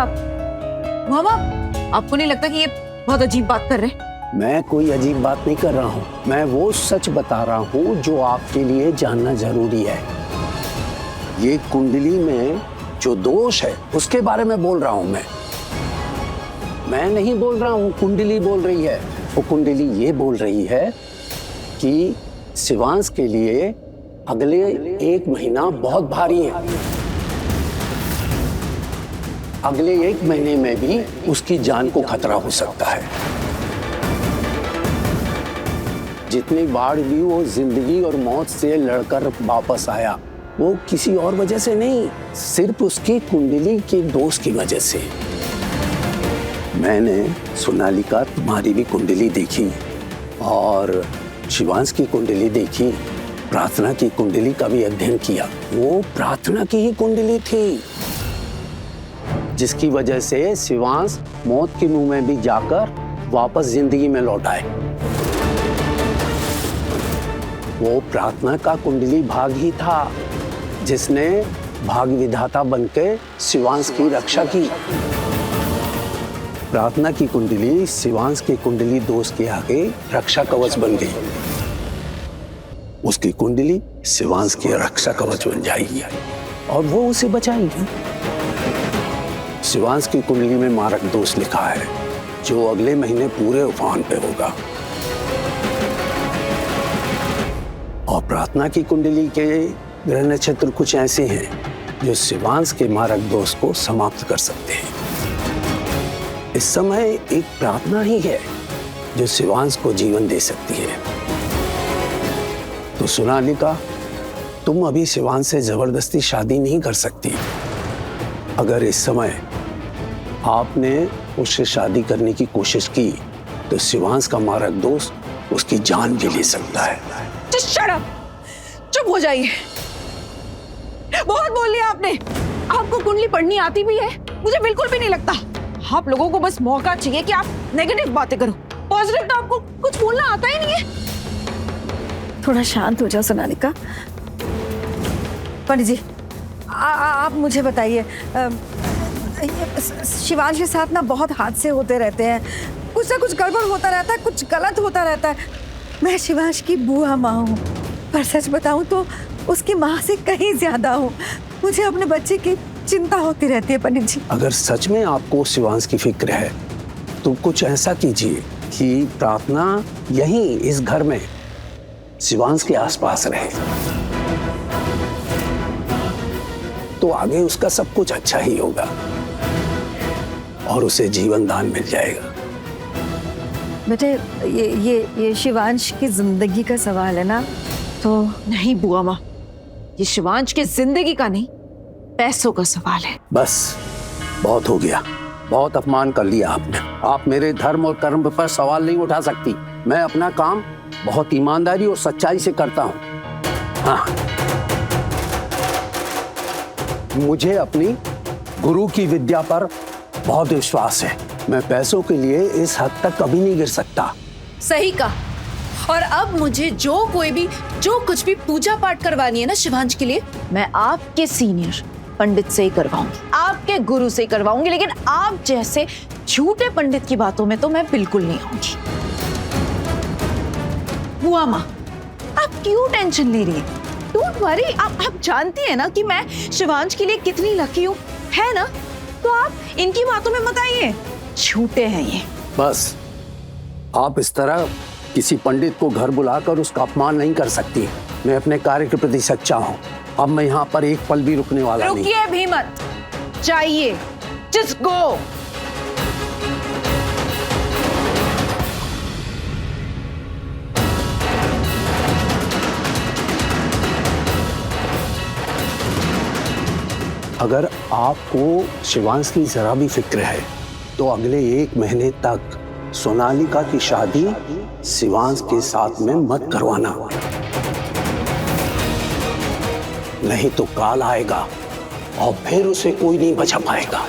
आप? मामा, आपको नहीं लगता कि ये बहुत अजीब बात कर रहे हैं? मैं कोई अजीब बात नहीं कर रहा हूँ, मैं वो सच बता रहा हूँ जो आपके लिए जानना जरूरी है। ये कुंडली में जो दोष है उसके बारे में बोल रहा हूँ मैं नहीं बोल रहा हूँ, कुंडली बोल रही है। वो कुंडली ये बोल रही है कि शिवांश के लिए अगले 1 महीना बहुत भारी है। अगले 1 महीने में भी उसकी जान को खतरा हो सकता है। जितनी बार भी वो जिंदगी और मौत से लड़कर वापस आया, वो किसी और वजह से नहीं, सिर्फ उसकी कुंडली के दोष की वजह से। मैंने सोनालिका तुम्हारी भी कुंडली देखी और शिवांश की कुंडली देखी, प्रार्थना की कुंडली का भी अध्ययन किया। वो प्रार्थना की ही कुंडली थी जिसकी वजह से शिवांश मौत के मुंह में भी जाकर वापस जिंदगी में लौट आए। वो प्रार्थना का कुंडली भाग ही था जिसने भाग विधाता बनके शिवांश की रक्षा की। प्रार्थना की कुंडली शिवांश की कुंडली दोष के आगे रक्षा कवच बन गई। उसकी कुंडली शिवांश की रक्षा कवच बन जाएगी और वो उसे बचाएगी। शिवांश की कुंडली में मारक दोष लिखा है जो अगले महीने पूरे उफान पे होगा। और प्रार्थना की कुंडली के ग्रह नक्षत्र कुछ ऐसे हैं जो शिवांश के मारक दोष को समाप्त कर सकते हैं। इस समय एक प्रार्थना ही है जो शिवांश को जीवन दे सकती है। तो सोनालिका, तुम अभी शिवांश से जबरदस्ती शादी नहीं कर सकती। अगर इस समय आपने उससे शादी करने की कोशिश की तो शिवांश का मारक दोष उसकी जान भी ले सकता है। Just shut up! चुप हो जाइए। बहुत बोल लिया आपने। आपको कुंडली पढ़नी आती भी है? मुझे बिल्कुल भी नहीं लगता। आप लोगों को बस मौका चाहिए कि आप नेगेटिव बातें करो, पॉजिटिव तो आपको कुछ बोलना आता ही नहीं है। थोड़ा शांत हो जाओ सोनालिका। पंडित जी, आप मुझे बताइए, शिवांश के साथ ना बहुत हादसे होते रहते हैं, कुछ ना कुछ गड़बड़ होता रहता है, कुछ गलत होता रहता है। मैं शिवांश की बुआ माँ हूँ, पर सच बताऊँ तो उसकी माँ से कहीं ज्यादा हूँ। मुझे अपने बच्चे की चिंता होती रहती है पंडित जी। अगर सच में आपको शिवांश की फिक्र है तो कुछ ऐसा कीजिए कि प्रार्थना यहीं इस घर में शिवांश के आसपास रहे, तो आगे उसका सब कुछ अच्छा ही होगा और उसे जीवन दान मिल जाएगा। बेटे, ये शिवांश की जिंदगी का सवाल है ना? तो नहीं बुआ माँ, ये शिवांश की जिंदगी का नहीं, पैसों का सवाल है। बस बहुत हो गया, बहुत अपमान कर लिया आपने। आप मेरे धर्म और कर्म पर सवाल नहीं उठा सकती। मैं अपना काम बहुत ईमानदारी और सच्चाई से करता हूँ। हाँ, मुझे अपनी गुरु की विद्या पर बहुत विश्वास है। मैं पैसों के लिए इस हद तक कभी नहीं गिर सकता। सही कहा। और अब मुझे जो कुछ भी पूजा पाठ करवानी है ना शिवांश के लिए, मैं आपके सीनियर पंडित से ही करवाऊंगी, आपके गुरु से ही करवाऊंगी। लेकिन आप जैसे झूठे पंडित की बातों में तो मैं बिल्कुल नहीं आऊंगी। बुआ माँ, आप क्यों टेंशन ले रही हैं? डोंट वरी, आप जानती हैं ना कि मैं शिवांश के लिए कितनी लकी हूँ, है ना? तो आप इनकी बातों में मत आइए, झूठे हैं ये। बस आप इस तरह किसी पंडित को घर बुलाकर उसका अपमान नहीं कर सकती। मैं अपने कार्य के प्रति सच्चा हूँ। अब मैं यहाँ पर एक पल भी रुकने वाला नहीं। रुकिए भी मत, जाइए, जस्ट गो। अगर आपको शिवांश की जरा भी फिक्र है तो अगले 1 महीने तक सोनालिका की शादी शिवांश के साथ में मत करवाना, नहीं तो काल आएगा और फिर उसे कोई नहीं बचा पाएगा।